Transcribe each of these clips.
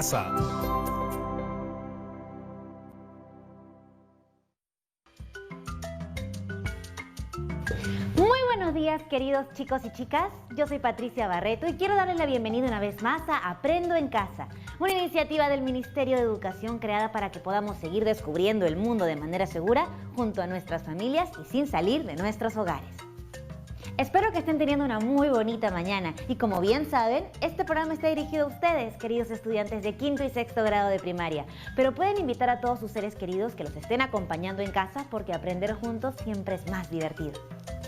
casa. Muy buenos días, queridos chicos y chicas. Yo soy Patricia Barreto y quiero darles la bienvenida una vez más a Aprendo en Casa, una iniciativa del Ministerio de Educación creada para que podamos seguir descubriendo el mundo de manera segura junto a nuestras familias y sin salir de nuestros hogares. Espero que estén teniendo una muy bonita mañana y como bien saben, este programa está dirigido a ustedes, queridos estudiantes de quinto y sexto grado de primaria, pero pueden invitar a todos sus seres queridos que los estén acompañando en casa porque aprender juntos siempre es más divertido.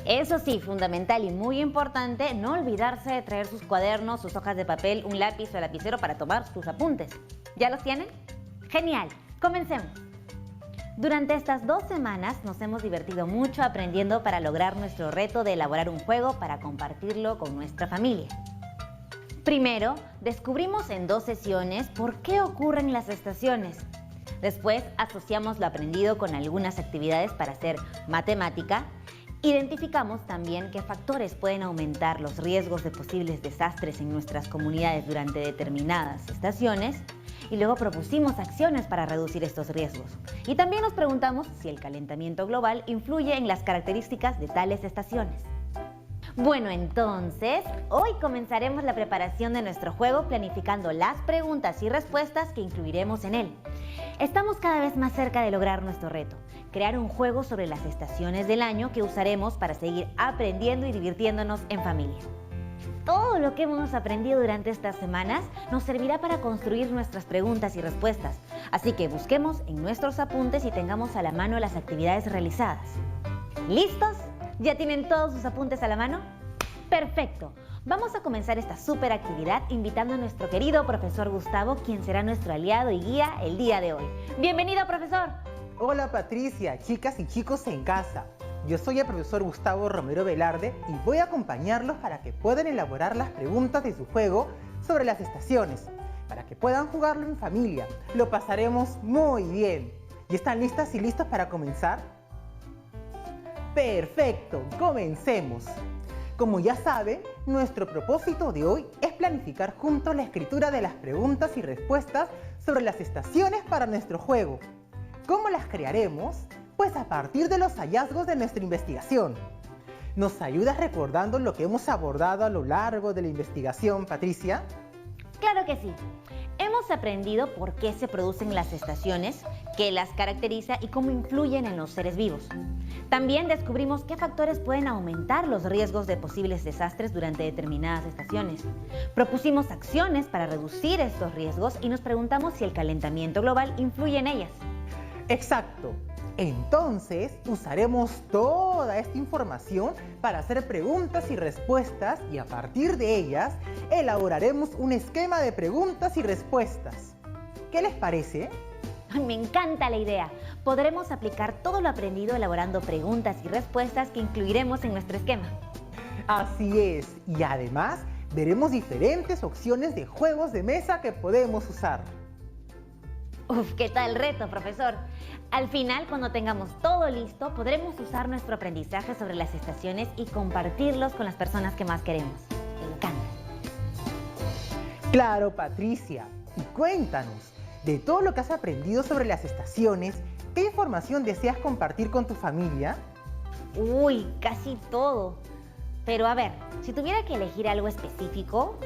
Eso sí, fundamental y muy importante, no olvidarse de traer sus cuadernos, sus hojas de papel, un lápiz o lapicero para tomar sus apuntes. ¿Ya los tienen? ¡Genial! ¡Comencemos! Durante estas 2 semanas nos hemos divertido mucho aprendiendo para lograr nuestro reto de elaborar un juego para compartirlo con nuestra familia. Primero, descubrimos en 2 sesiones por qué ocurren las estaciones. Después, asociamos lo aprendido con algunas actividades para hacer matemática. Identificamos también qué factores pueden aumentar los riesgos de posibles desastres en nuestras comunidades durante determinadas estaciones y luego propusimos acciones para reducir estos riesgos. Y también nos preguntamos si el calentamiento global influye en las características de tales estaciones. Bueno, entonces, hoy comenzaremos la preparación de nuestro juego planificando las preguntas y respuestas que incluiremos en él. Estamos cada vez más cerca de lograr nuestro reto, crear un juego sobre las estaciones del año que usaremos para seguir aprendiendo y divirtiéndonos en familia. Todo lo que hemos aprendido durante estas semanas nos servirá para construir nuestras preguntas y respuestas, así que busquemos en nuestros apuntes y tengamos a la mano las actividades realizadas. ¿Listos? ¿Ya tienen todos sus apuntes a la mano? ¡Perfecto! Vamos a comenzar esta súper actividad invitando a nuestro querido profesor Gustavo, quien será nuestro aliado y guía el día de hoy. ¡Bienvenido, profesor! Hola Patricia, chicas y chicos en casa. Yo soy el profesor Gustavo Romero Velarde y voy a acompañarlos para que puedan elaborar las preguntas de su juego sobre las estaciones, para que puedan jugarlo en familia. Lo pasaremos muy bien. ¿Y están listas y listos para comenzar? ¡Perfecto! ¡Comencemos! Como ya saben, nuestro propósito de hoy es planificar juntos la escritura de las preguntas y respuestas sobre las estaciones para nuestro juego. ¿Cómo las crearemos? Pues a partir de los hallazgos de nuestra investigación. ¿Nos ayudas recordando lo que hemos abordado a lo largo de la investigación, Patricia? Claro que sí. Hemos aprendido por qué se producen las estaciones, qué las caracteriza y cómo influyen en los seres vivos. También descubrimos qué factores pueden aumentar los riesgos de posibles desastres durante determinadas estaciones. Propusimos acciones para reducir estos riesgos y nos preguntamos si el calentamiento global influye en ellas. Exacto. Entonces, usaremos toda esta información para hacer preguntas y respuestas y a partir de ellas, elaboraremos un esquema de preguntas y respuestas. ¿Qué les parece? Me encanta la idea. Podremos aplicar todo lo aprendido elaborando preguntas y respuestas que incluiremos en nuestro esquema. Así es. Y además, veremos diferentes opciones de juegos de mesa que podemos usar. ¡Uf! ¿Qué tal reto, profesor? Al final, cuando tengamos todo listo, podremos usar nuestro aprendizaje sobre las estaciones y compartirlos con las personas que más queremos. Me encanta. Claro, Patricia. Y cuéntanos, de todo lo que has aprendido sobre las estaciones, ¿qué información deseas compartir con tu familia? Uy, casi todo. Pero a ver, si tuviera que elegir algo específico,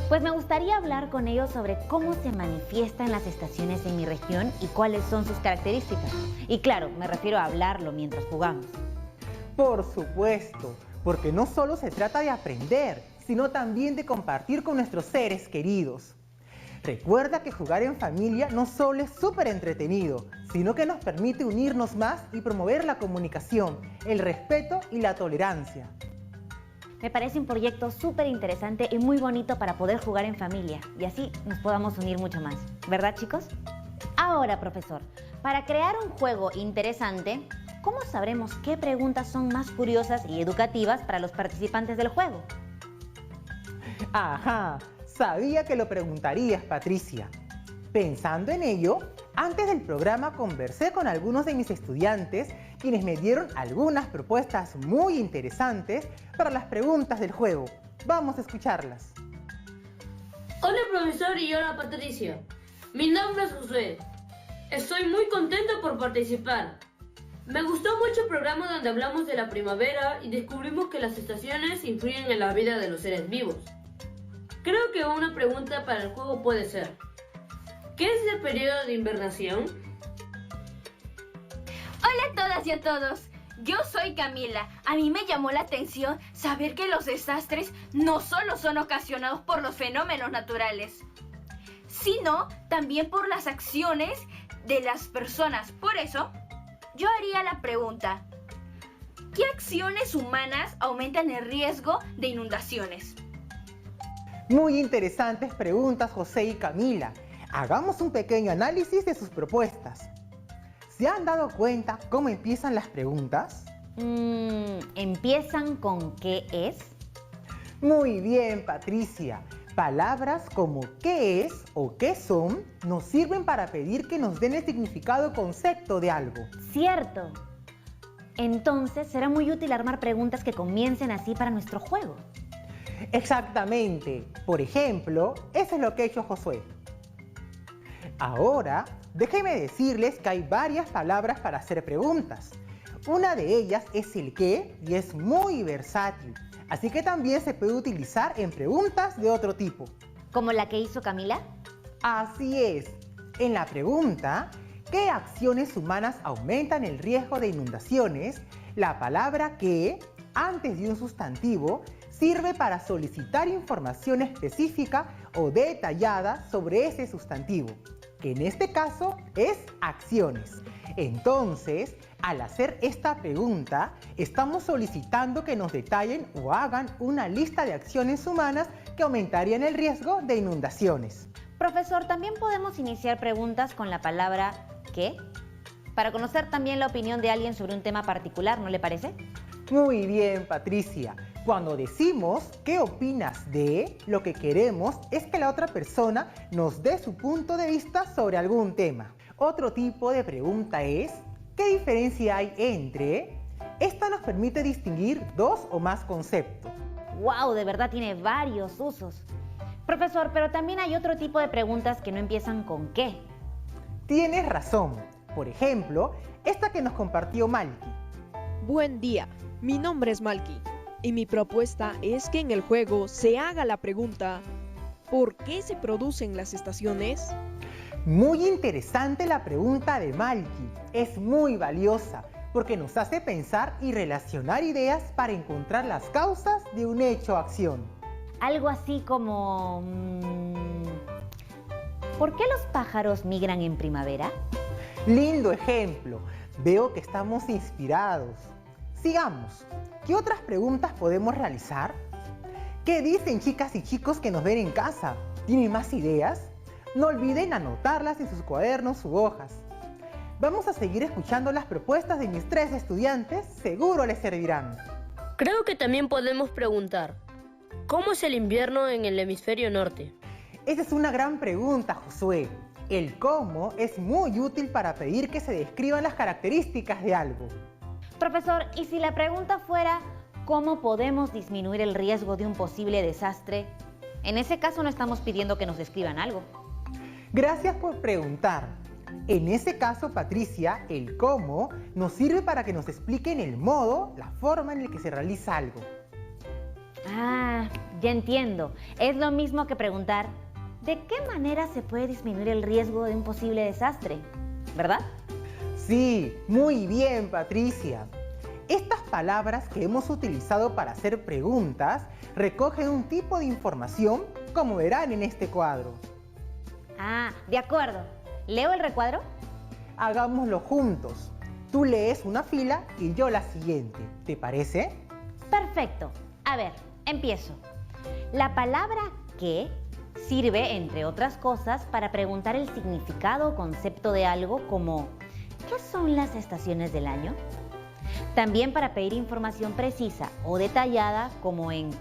pues me gustaría hablar con ellos sobre cómo se manifiestan las estaciones en mi región y cuáles son sus características. Y claro, me refiero a hablarlo mientras jugamos. Por supuesto, porque no solo se trata de aprender, sino también de compartir con nuestros seres queridos. Recuerda que jugar en familia no solo es súper entretenido, sino que nos permite unirnos más y promover la comunicación, el respeto y la tolerancia. Me parece un proyecto súper interesante y muy bonito para poder jugar en familia y así nos podamos unir mucho más. ¿Verdad, chicos? Ahora, profesor, para crear un juego interesante, ¿cómo sabremos qué preguntas son más curiosas y educativas para los participantes del juego? Ajá, sabía que lo preguntarías, Patricia. Pensando en ello, antes del programa conversé con algunos de mis estudiantes quienes me dieron algunas propuestas muy interesantes para las preguntas del juego. Vamos a escucharlas. Hola profesor y hola Patricia. Mi nombre es Josué. Estoy muy contento por participar. Me gustó mucho el programa donde hablamos de la primavera y descubrimos que las estaciones influyen en la vida de los seres vivos. Creo que una pregunta para el juego puede ser: ¿qué es el periodo de invernación? Hola a todas y a todos. Yo soy Camila. A mí me llamó la atención saber que los desastres no solo son ocasionados por los fenómenos naturales, sino también por las acciones de las personas. Por eso, yo haría la pregunta: ¿qué acciones humanas aumentan el riesgo de inundaciones? Muy interesantes preguntas, José y Camila. Hagamos un pequeño análisis de sus propuestas. ¿Se han dado cuenta cómo empiezan las preguntas? ¿Empiezan con qué es? Muy bien, Patricia. Palabras como qué es o qué son nos sirven para pedir que nos den el significado o concepto de algo. Cierto. Entonces será muy útil armar preguntas que comiencen así para nuestro juego. Exactamente. Por ejemplo, eso es lo que ha hecho Josué. Ahora, déjenme decirles que hay varias palabras para hacer preguntas. Una de ellas es el qué y es muy versátil, así que también se puede utilizar en preguntas de otro tipo. ¿Como la que hizo Camila? Así es. En la pregunta, ¿qué acciones humanas aumentan el riesgo de inundaciones? La palabra qué, antes de un sustantivo, sirve para solicitar información específica o detallada sobre ese sustantivo, que en este caso es acciones. Entonces, al hacer esta pregunta, estamos solicitando que nos detallen o hagan una lista de acciones humanas que aumentarían el riesgo de inundaciones. Profesor, también podemos iniciar preguntas con la palabra ¿qué? Para conocer también la opinión de alguien sobre un tema particular, ¿no le parece? Muy bien, Patricia. Cuando decimos ¿qué opinas de?, lo que queremos es que la otra persona nos dé su punto de vista sobre algún tema. Otro tipo de pregunta es ¿qué diferencia hay entre? Esta nos permite distinguir dos o más conceptos. ¡Wow! De verdad tiene varios usos. Profesor, pero también hay otro tipo de preguntas que no empiezan con ¿qué? Tienes razón. Por ejemplo, esta que nos compartió Malky. Buen día, mi nombre es Malky y mi propuesta es que en el juego se haga la pregunta ¿por qué se producen las estaciones? Muy interesante la pregunta de Malky. Es muy valiosa porque nos hace pensar y relacionar ideas para encontrar las causas de un hecho o acción. Algo así como... ¿por qué los pájaros migran en primavera? Lindo ejemplo. Veo que estamos inspirados. Sigamos. ¿Qué otras preguntas podemos realizar? ¿Qué dicen, chicas y chicos que nos ven en casa? ¿Tienen más ideas? No olviden anotarlas en sus cuadernos u hojas. Vamos a seguir escuchando las propuestas de mis 3 estudiantes, seguro les servirán. Creo que también podemos preguntar: ¿cómo es el invierno en el hemisferio norte? Esa es una gran pregunta, Josué. El cómo es muy útil para pedir que se describan las características de algo. Profesor, ¿y si la pregunta fuera ¿cómo podemos disminuir el riesgo de un posible desastre? En ese caso no estamos pidiendo que nos describan algo. Gracias por preguntar. En ese caso, Patricia, el cómo nos sirve para que nos expliquen el modo, la forma en la que se realiza algo. Ah, ya entiendo. Es lo mismo que preguntar ¿de qué manera se puede disminuir el riesgo de un posible desastre? ¿Verdad? Sí, muy bien, Patricia. Estas palabras que hemos utilizado para hacer preguntas recogen un tipo de información, como verán en este cuadro. Ah, de acuerdo. ¿Leo el recuadro? Hagámoslo juntos. Tú lees una fila y yo la siguiente. ¿Te parece? Perfecto. A ver, empiezo. La palabra ¿qué? Sirve, entre otras cosas, para preguntar el significado o concepto de algo como ¿qué son las estaciones del año? También para pedir información precisa o detallada como en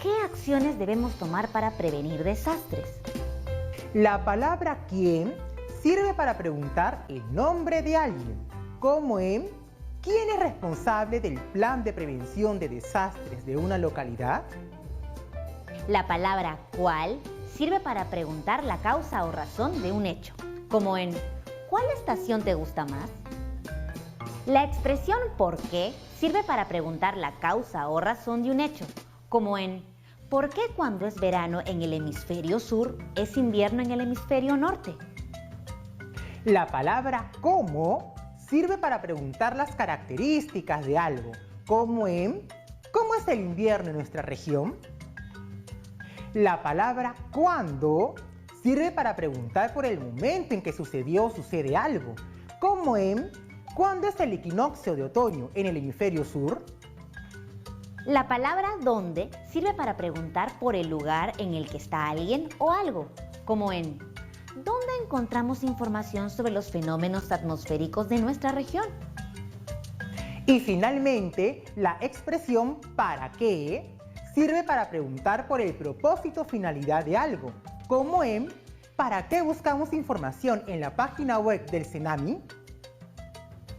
¿qué acciones debemos tomar para prevenir desastres? La palabra quién sirve para preguntar el nombre de alguien, como en ¿quién es responsable del plan de prevención de desastres de una localidad? La palabra ¿cuál? Sirve para preguntar la causa o razón de un hecho, como en ¿cuál estación te gusta más? La expresión ¿por qué? Sirve para preguntar la causa o razón de un hecho, como en ¿por qué cuando es verano en el hemisferio sur es invierno en el hemisferio norte? La palabra ¿cómo? Sirve para preguntar las características de algo, como en ¿cómo es el invierno en nuestra región? La palabra ¿cuándo? Sirve para preguntar por el momento en que sucedió o sucede algo, como en ¿cuándo es el equinoccio de otoño en el hemisferio sur? La palabra ¿dónde? Sirve para preguntar por el lugar en el que está alguien o algo, como en ¿dónde encontramos información sobre los fenómenos atmosféricos de nuestra región? Y finalmente, la expresión ¿para qué? Sirve para preguntar por el propósito o finalidad de algo, como en ¿para qué buscamos información en la página web del CENAMI?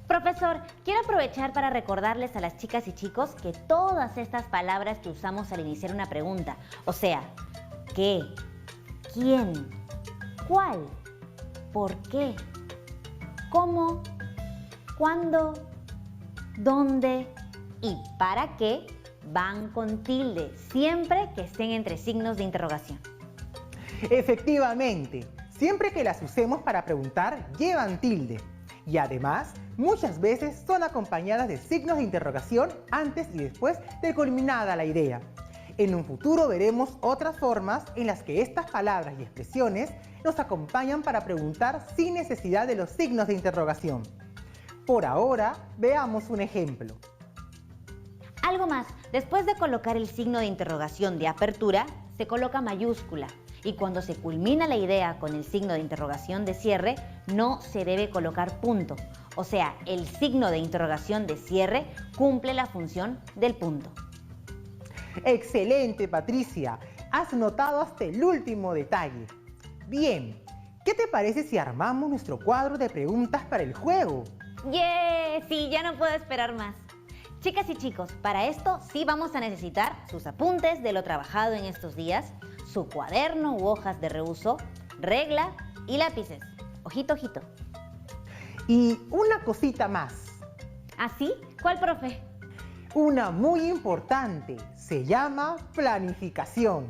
Profesor, quiero aprovechar para recordarles a las chicas y chicos que todas estas palabras que usamos al iniciar una pregunta, o sea, ¿qué? ¿Quién? ¿Cuál? ¿Por qué? ¿Cómo? ¿Cuándo? ¿Dónde? ¿Y para qué? Van con tilde, siempre que estén entre signos de interrogación. Efectivamente, siempre que las usemos para preguntar, llevan tilde. Y además, muchas veces son acompañadas de signos de interrogación antes y después de culminada la idea. En un futuro veremos otras formas en las que estas palabras y expresiones nos acompañan para preguntar sin necesidad de los signos de interrogación. Por ahora, veamos un ejemplo. Algo más, después de colocar el signo de interrogación de apertura, se coloca mayúscula. Y cuando se culmina la idea con el signo de interrogación de cierre, no se debe colocar punto. O sea, el signo de interrogación de cierre cumple la función del punto. Excelente, Patricia. Has notado hasta el último detalle. Bien, ¿qué te parece si armamos nuestro cuadro de preguntas para el juego? ¡Yeah! Sí, ya no puedo esperar más. Chicas y chicos, para esto sí vamos a necesitar sus apuntes de lo trabajado en estos días, su cuaderno u hojas de reuso, regla y lápices. Ojito, ojito. Y una cosita más. ¿Así? ¿Cuál, profe? Una muy importante. Se llama planificación.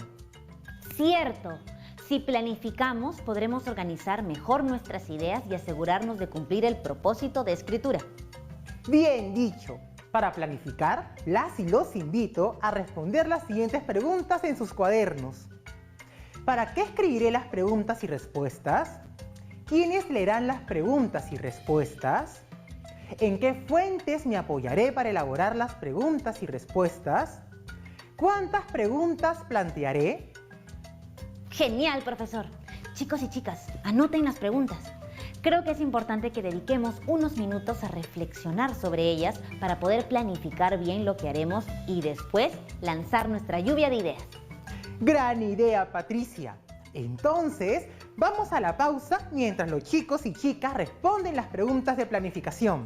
Cierto. Si planificamos, podremos organizar mejor nuestras ideas y asegurarnos de cumplir el propósito de escritura. Bien dicho. Para planificar, las y los invito a responder las siguientes preguntas en sus cuadernos. ¿Para qué escribiré las preguntas y respuestas? ¿Quiénes leerán las preguntas y respuestas? ¿En qué fuentes me apoyaré para elaborar las preguntas y respuestas? ¿Cuántas preguntas plantearé? Genial, profesor. Chicos y chicas, anoten las preguntas. Creo que es importante que dediquemos unos minutos a reflexionar sobre ellas para poder planificar bien lo que haremos y después lanzar nuestra lluvia de ideas. Gran idea, Patricia. Entonces, vamos a la pausa mientras los chicos y chicas responden las preguntas de planificación.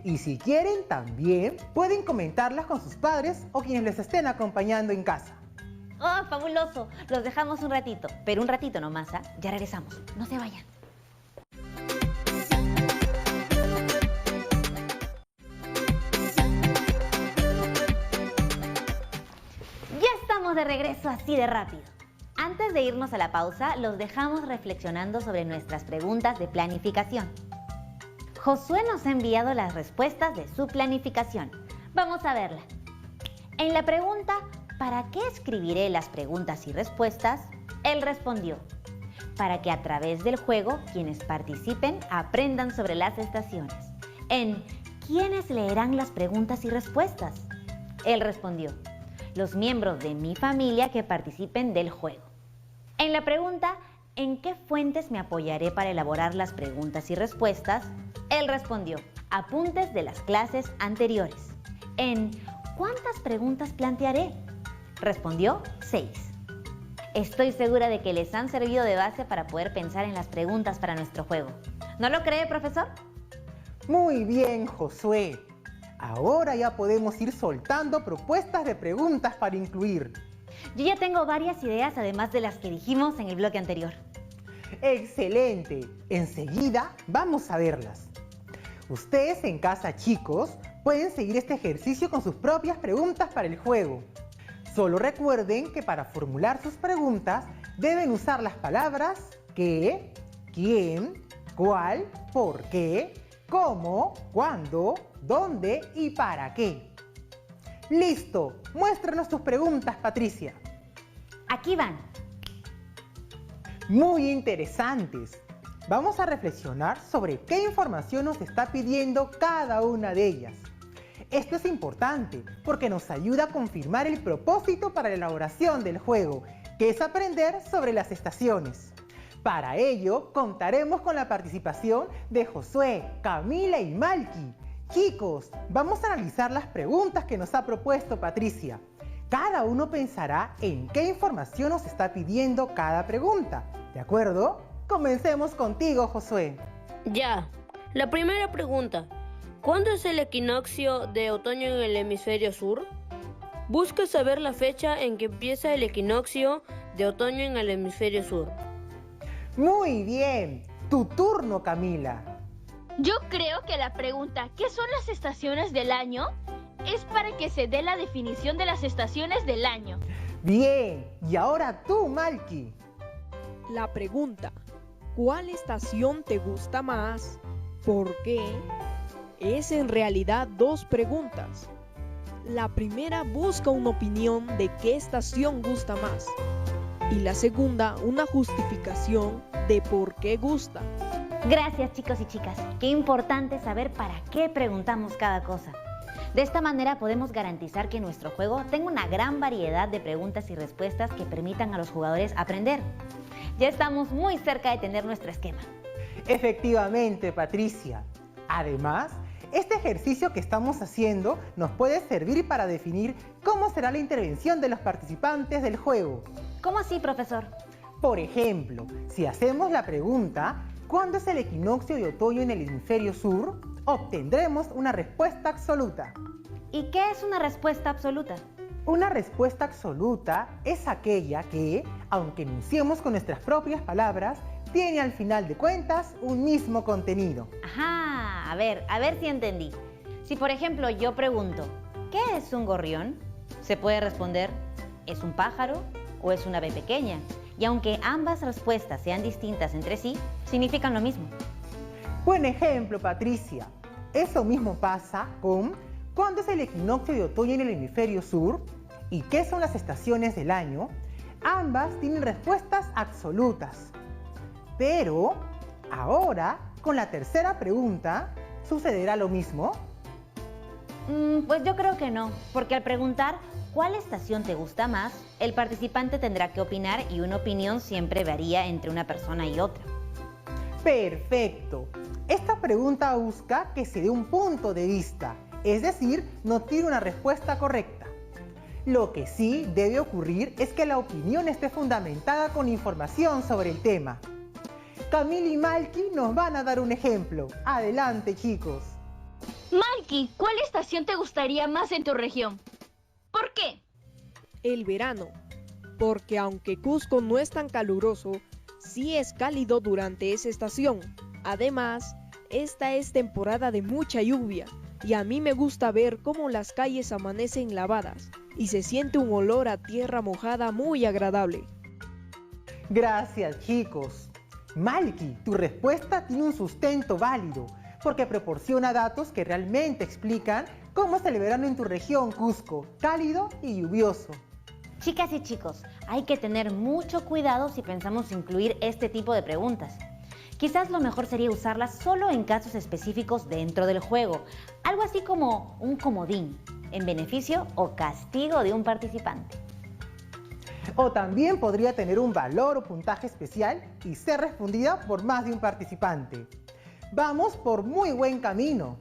Y si quieren, también pueden comentarlas con sus padres o quienes les estén acompañando en casa. ¡Oh, fabuloso! Los dejamos un ratito, pero un ratito nomás, ¿ah? Ya regresamos. No se vayan. De regreso así de rápido. Antes de irnos a la pausa, los dejamos reflexionando sobre nuestras preguntas de planificación. Josué nos ha enviado las respuestas de su planificación. Vamos a verla. En la pregunta ¿para qué escribiré las preguntas y respuestas?, él respondió: para que a través del juego quienes participen aprendan sobre las estaciones. En ¿quiénes leerán las preguntas y respuestas?, él respondió: los miembros de mi familia que participen del juego. En la pregunta ¿en qué fuentes me apoyaré para elaborar las preguntas y respuestas?, él respondió: apuntes de las clases anteriores. En ¿cuántas preguntas plantearé?, respondió: 6. Estoy segura de que les han servido de base para poder pensar en las preguntas para nuestro juego. ¿No lo cree, profesor? Muy bien, Josué. Ahora ya podemos ir soltando propuestas de preguntas para incluir. Yo ya tengo varias ideas, además de las que dijimos en el bloque anterior. ¡Excelente! Enseguida vamos a verlas. Ustedes en casa, chicos, pueden seguir este ejercicio con sus propias preguntas para el juego. Solo recuerden que para formular sus preguntas deben usar las palabras qué, quién, cuál, por qué, cómo, cuándo, dónde y para qué. ¡Listo! Muéstranos tus preguntas, Patricia. Aquí van. Muy interesantes. Vamos a reflexionar sobre qué información nos está pidiendo cada una de ellas. Esto es importante porque nos ayuda a confirmar el propósito para la elaboración del juego, que es aprender sobre las estaciones. Para ello, contaremos con la participación de Josué, Camila y Malky. Chicos, vamos a analizar las preguntas que nos ha propuesto Patricia. Cada uno pensará en qué información nos está pidiendo cada pregunta. ¿De acuerdo? Comencemos contigo, Josué. Ya. La primera pregunta. ¿Cuándo es el equinoccio de otoño en el hemisferio sur? Busca saber la fecha en que empieza el equinoccio de otoño en el hemisferio sur. Muy bien. Tu turno, Camila. Yo creo que la pregunta ¿qué son las estaciones del año? Es para que se dé la definición de las estaciones del año. Bien. Y ahora tú, Malky. La pregunta, ¿cuál estación te gusta más? ¿Por qué? Es en realidad dos preguntas. La primera busca una opinión de qué estación gusta más. Y la segunda, una justificación de por qué gusta. Gracias, chicos y chicas. Qué importante saber para qué preguntamos cada cosa. De esta manera podemos garantizar que nuestro juego tenga una gran variedad de preguntas y respuestas que permitan a los jugadores aprender. Ya estamos muy cerca de tener nuestro esquema. Efectivamente, Patricia. Además, este ejercicio que estamos haciendo nos puede servir para definir cómo será la intervención de los participantes del juego. ¿Cómo así, profesor? Por ejemplo, si hacemos la pregunta ¿cuándo es el equinoccio de otoño en el hemisferio sur?, obtendremos una respuesta absoluta. ¿Y qué es una respuesta absoluta? Una respuesta absoluta es aquella que, aunque enunciemos con nuestras propias palabras, tiene al final de cuentas un mismo contenido. Ajá, a ver si entendí. Si por ejemplo yo pregunto, ¿qué es un gorrión? Se puede responder, ¿es un pájaro o es una ave pequeña? Y aunque ambas respuestas sean distintas entre sí, significan lo mismo. Buen ejemplo, Patricia. Eso mismo pasa con ¿cuándo es el equinoccio de otoño en el hemisferio sur? ¿Y qué son las estaciones del año? Ambas tienen respuestas absolutas. Pero ahora, con la tercera pregunta, ¿sucederá lo mismo? Pues yo creo que no, porque al preguntar ¿cuál estación te gusta más?, el participante tendrá que opinar y una opinión siempre varía entre una persona y otra. Perfecto. Esta pregunta busca que se dé un punto de vista, es decir, no tiene una respuesta correcta. Lo que sí debe ocurrir es que la opinión esté fundamentada con información sobre el tema. Camila y Malky nos van a dar un ejemplo. Adelante, chicos. Malky, ¿cuál estación te gustaría más en tu región? ¿Por qué? El verano, porque aunque Cusco no es tan caluroso, sí es cálido durante esa estación. Además, esta es temporada de mucha lluvia y a mí me gusta ver cómo las calles amanecen lavadas y se siente un olor a tierra mojada muy agradable. Gracias, chicos. Malky, tu respuesta tiene un sustento válido porque proporciona datos que realmente explican cómo es el verano en tu región, Cusco, cálido y lluvioso. Chicas y chicos, hay que tener mucho cuidado si pensamos incluir este tipo de preguntas. Quizás lo mejor sería usarlas solo en casos específicos dentro del juego, algo así como un comodín, en beneficio o castigo de un participante. O también podría tener un valor o puntaje especial y ser respondida por más de un participante. Vamos por muy buen camino.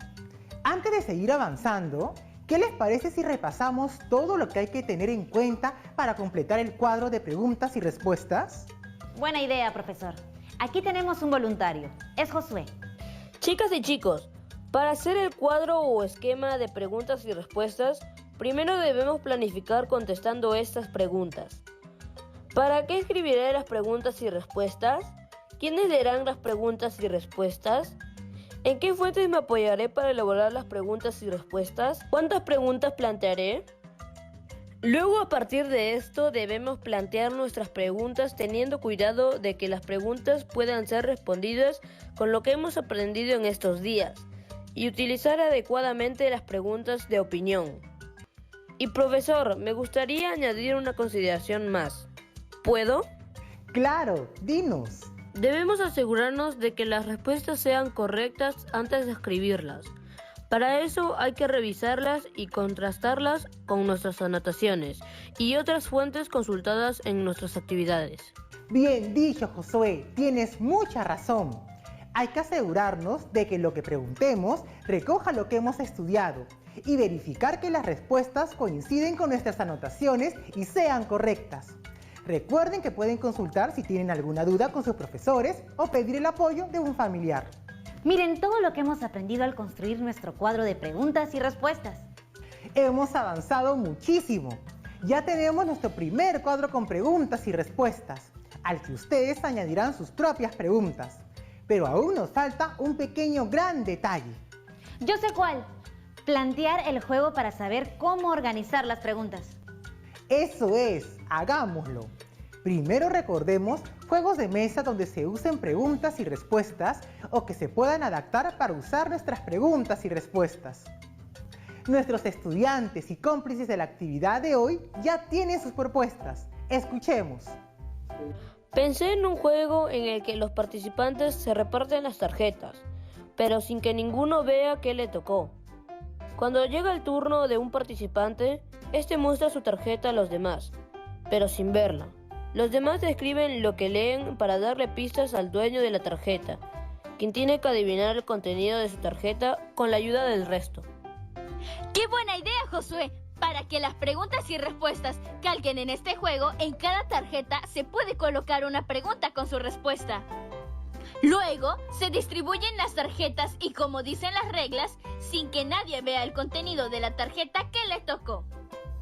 Antes de seguir avanzando, ¿qué les parece si repasamos todo lo que hay que tener en cuenta para completar el cuadro de preguntas y respuestas? Buena idea, profesor. Aquí tenemos un voluntario. Es Josué. Chicas y chicos, para hacer el cuadro o esquema de preguntas y respuestas, primero debemos planificar contestando estas preguntas. ¿Para qué escribiré las preguntas y respuestas? ¿Quiénes leerán las preguntas y respuestas? ¿En qué fuentes me apoyaré para elaborar las preguntas y respuestas? ¿Cuántas preguntas plantearé? Luego, a partir de esto, debemos plantear nuestras preguntas teniendo cuidado de que las preguntas puedan ser respondidas con lo que hemos aprendido en estos días y utilizar adecuadamente las preguntas de opinión. Y profesor, me gustaría añadir una consideración más. ¿Puedo? Claro, dinos. Debemos asegurarnos de que las respuestas sean correctas antes de escribirlas. Para eso hay que revisarlas y contrastarlas con nuestras anotaciones y otras fuentes consultadas en nuestras actividades. Bien dicho, Josué, tienes mucha razón. Hay que asegurarnos de que lo que preguntemos recoja lo que hemos estudiado y verificar que las respuestas coinciden con nuestras anotaciones y sean correctas. Recuerden que pueden consultar si tienen alguna duda con sus profesores o pedir el apoyo de un familiar. Miren todo lo que hemos aprendido al construir nuestro cuadro de preguntas y respuestas. Hemos avanzado muchísimo. Ya tenemos nuestro primer cuadro con preguntas y respuestas, al que ustedes añadirán sus propias preguntas. Pero aún nos falta un pequeño gran detalle. Yo sé cuál. Plantear el juego para saber cómo organizar las preguntas. Eso es, hagámoslo. Primero recordemos juegos de mesa donde se usen preguntas y respuestas o que se puedan adaptar para usar nuestras preguntas y respuestas. Nuestros estudiantes y cómplices de la actividad de hoy ya tienen sus propuestas. Escuchemos. Pensé en un juego en el que los participantes se reparten las tarjetas, pero sin que ninguno vea qué le tocó. Cuando llega el turno de un participante, este muestra su tarjeta a los demás, pero sin verla. Los demás describen lo que leen para darle pistas al dueño de la tarjeta, quien tiene que adivinar el contenido de su tarjeta con la ayuda del resto. ¡Qué buena idea, Josué! Para que las preguntas y respuestas calquen en este juego, en cada tarjeta se puede colocar una pregunta con su respuesta. Luego, se distribuyen las tarjetas y, como dicen las reglas, sin que nadie vea el contenido de la tarjeta que le tocó.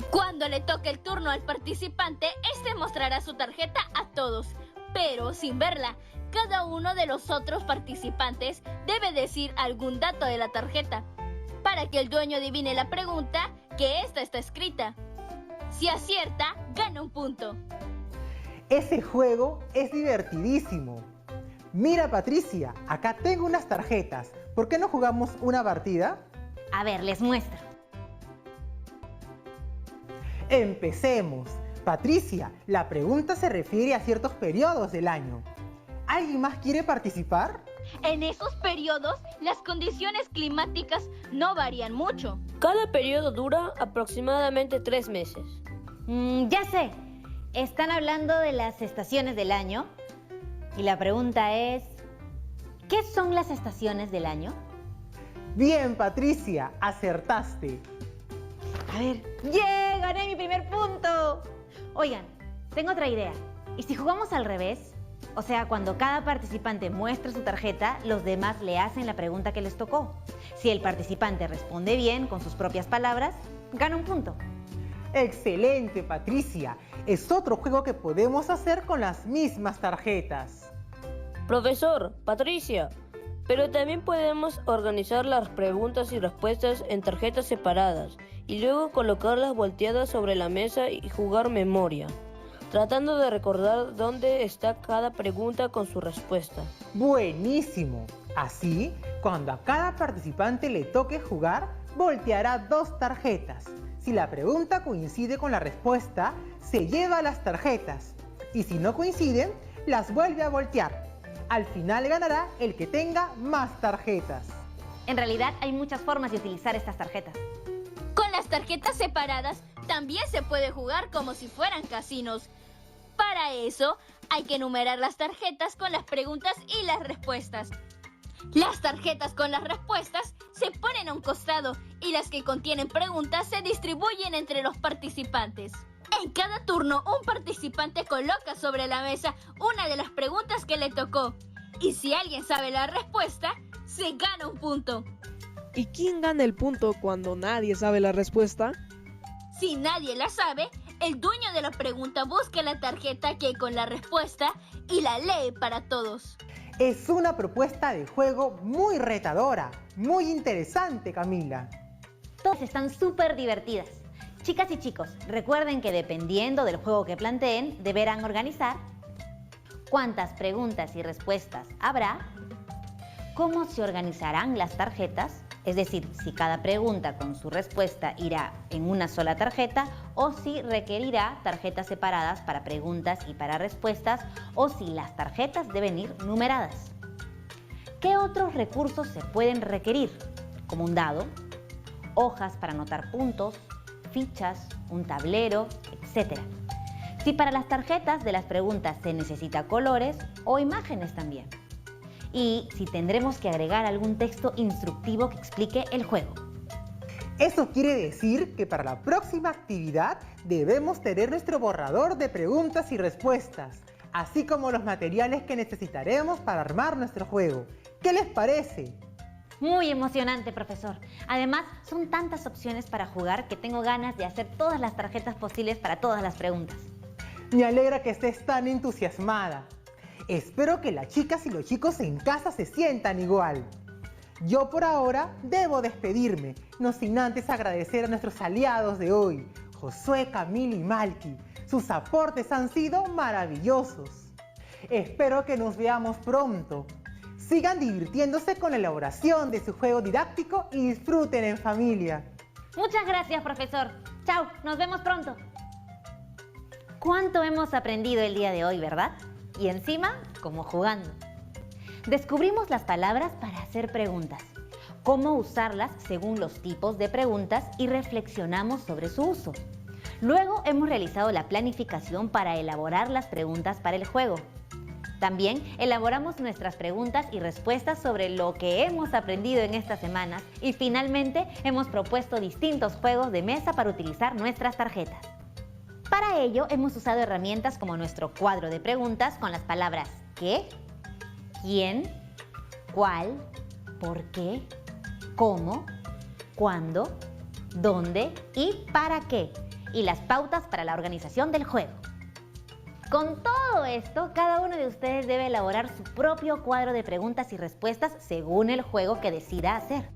Cuando le toque el turno al participante, este mostrará su tarjeta a todos, pero sin verla. Cada uno de los otros participantes debe decir algún dato de la tarjeta, para que el dueño adivine la pregunta que esta está escrita. Si acierta, gana un punto. Ese juego es divertidísimo. Mira, Patricia, acá tengo unas tarjetas. ¿Por qué no jugamos una partida? A ver, les muestro. Empecemos. Patricia, la pregunta se refiere a ciertos periodos del año. ¿Alguien más quiere participar? En esos periodos, las condiciones climáticas no varían mucho. Cada periodo dura aproximadamente 3 meses. Ya sé. Están hablando de las estaciones del año. Y la pregunta es, ¿qué son las estaciones del año? Bien, Patricia, acertaste. A ver, ¡yeah! ¡Gané mi primer punto! Oigan, tengo otra idea. ¿Y si jugamos al revés? O sea, cuando cada participante muestra su tarjeta, los demás le hacen la pregunta que les tocó. Si el participante responde bien con sus propias palabras, gana un punto. Excelente, Patricia. Es otro juego que podemos hacer con las mismas tarjetas. Profesor, Patricia, pero también podemos organizar las preguntas y respuestas en tarjetas separadas y luego colocarlas volteadas sobre la mesa y jugar memoria, tratando de recordar dónde está cada pregunta con su respuesta. Buenísimo. Así, cuando a cada participante le toque jugar, volteará 2 tarjetas. Si la pregunta coincide con la respuesta, se lleva las tarjetas. Y si no coinciden, las vuelve a voltear. Al final ganará el que tenga más tarjetas. En realidad hay muchas formas de utilizar estas tarjetas. Con las tarjetas separadas también se puede jugar como si fueran casinos. Para eso hay que numerar las tarjetas con las preguntas y las respuestas. Las tarjetas con las respuestas se ponen a un costado y las que contienen preguntas se distribuyen entre los participantes. En cada turno, un participante coloca sobre la mesa una de las preguntas que le tocó. Y si alguien sabe la respuesta, se gana un punto. ¿Y quién gana el punto cuando nadie sabe la respuesta? Si nadie la sabe, el dueño de la pregunta busca la tarjeta que con la respuesta y la lee para todos. Es una propuesta de juego muy retadora, muy interesante, Camila. Todas están súper divertidas. Chicas y chicos, recuerden que dependiendo del juego que planteen, deberán organizar cuántas preguntas y respuestas habrá, cómo se organizarán las tarjetas, es decir, si cada pregunta con su respuesta irá en una sola tarjeta o si requerirá tarjetas separadas para preguntas y para respuestas o si las tarjetas deben ir numeradas. ¿Qué otros recursos se pueden requerir? Como un dado, hojas para anotar puntos, fichas, un tablero, etc. Si para las tarjetas de las preguntas se necesita colores o imágenes también. Y si tendremos que agregar algún texto instructivo que explique el juego. Eso quiere decir que para la próxima actividad debemos tener nuestro borrador de preguntas y respuestas, así como los materiales que necesitaremos para armar nuestro juego. ¿Qué les parece? Muy emocionante, profesor. Además, son tantas opciones para jugar que tengo ganas de hacer todas las tarjetas posibles para todas las preguntas. Me alegra que estés tan entusiasmada. Espero que las chicas y los chicos en casa se sientan igual. Yo por ahora debo despedirme, no sin antes agradecer a nuestros aliados de hoy, Josué, Camila y Malky. Sus aportes han sido maravillosos. Espero que nos veamos pronto. Sigan divirtiéndose con la elaboración de su juego didáctico y disfruten en familia. Muchas gracias, profesor. Chao, nos vemos pronto. ¿Cuánto hemos aprendido el día de hoy, verdad? Y encima, como jugando. Descubrimos las palabras para hacer preguntas, cómo usarlas según los tipos de preguntas y reflexionamos sobre su uso. Luego hemos realizado la planificación para elaborar las preguntas para el juego. También elaboramos nuestras preguntas y respuestas sobre lo que hemos aprendido en estas semanas y finalmente hemos propuesto distintos juegos de mesa para utilizar nuestras tarjetas. Para ello hemos usado herramientas como nuestro cuadro de preguntas con las palabras ¿qué?, ¿quién?, ¿cuál?, ¿por qué?, ¿cómo?, ¿cuándo?, ¿dónde? Y ¿para qué?, y las pautas para la organización del juego. Con todo esto, cada uno de ustedes debe elaborar su propio cuadro de preguntas y respuestas según el juego que decida hacer.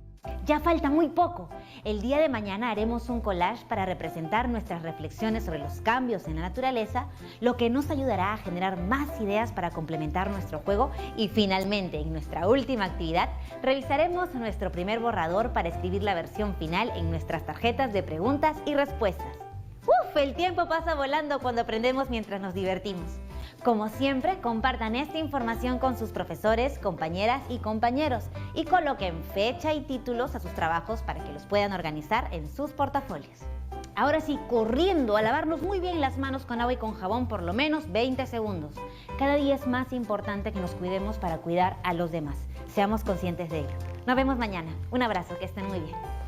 Ya falta muy poco. El día de mañana haremos un collage para representar nuestras reflexiones sobre los cambios en la naturaleza, lo que nos ayudará a generar más ideas para complementar nuestro juego y finalmente, en nuestra última actividad, revisaremos nuestro primer borrador para escribir la versión final en nuestras tarjetas de preguntas y respuestas. ¡Uf! El tiempo pasa volando cuando aprendemos mientras nos divertimos. Como siempre, compartan esta información con sus profesores, compañeras y compañeros y coloquen fecha y títulos a sus trabajos para que los puedan organizar en sus portafolios. Ahora sí, corriendo a lavarnos muy bien las manos con agua y con jabón por lo menos 20 segundos. Cada día es más importante que nos cuidemos para cuidar a los demás. Seamos conscientes de ello. Nos vemos mañana. Un abrazo, que estén muy bien.